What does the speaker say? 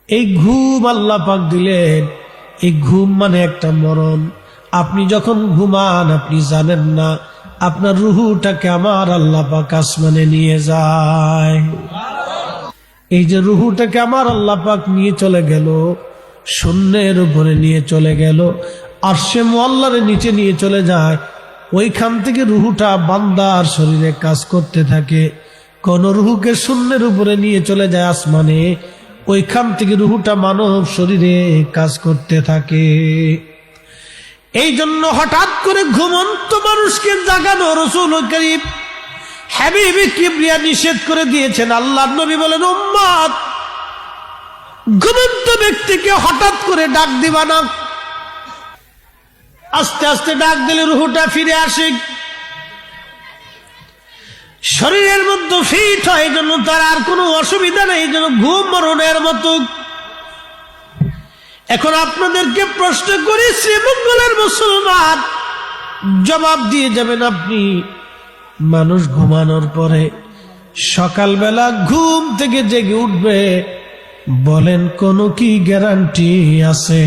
এই ঘুম আল্লাহ পাক দিলেন। এই ঘুম মানে একটা মরণ। আপনি যখন ঘুমান আপনি জানেন না আপনার রুহুটাকে আমার আল্লাহ পাক আসমানে নিয়ে যায়। এই যে রুহুটাকে আমার আল্লাহ পাক নিয়ে চলে গেল, শূন্যের উপরে নিয়ে চলে গেল, আরশে মুআল্লার নিচে নিয়ে চলে যায়। ওইখান থেকে রুহুটা বান্দার শরীরে কাজ করতে থাকে। কোন রুহুকে শূন্যের উপরে নিয়ে চলে যায় আসমানে, ওইখান থেকে রুহুটা মানব শরীরে কাজ করতে থাকে। এই জন্য হঠাৎ করে ঘুমন্ত মানুষকে জাগানো রাসূল করিম হাবিব কিবরিয়া নিষেধ করে দিয়েছেন। আল্লাহর নবী বলেন, উম্মত, ঘুমন্ত ব্যক্তিকে হঠাৎ করে ডাক দিবা না, আস্তে আস্তে ডাক দিলে রুহুটা ফিরে আসে, শরীরের মধ্যে ফিট হয়, এই জন্য তার আর কোনো অসুবিধা নেই, এই জন্য ঘুম মরণের মতো। এখন আপনাদেরকে প্রশ্ন করি, শ্রীমঙ্গলের মুসলমান, জবাব দিয়ে যাবেন আপনি। মানুষ ঘুমানোর পরে সকালবেলা ঘুম থেকে জেগে উঠবে, বলেন কোনো কি গ্যারান্টি আছে?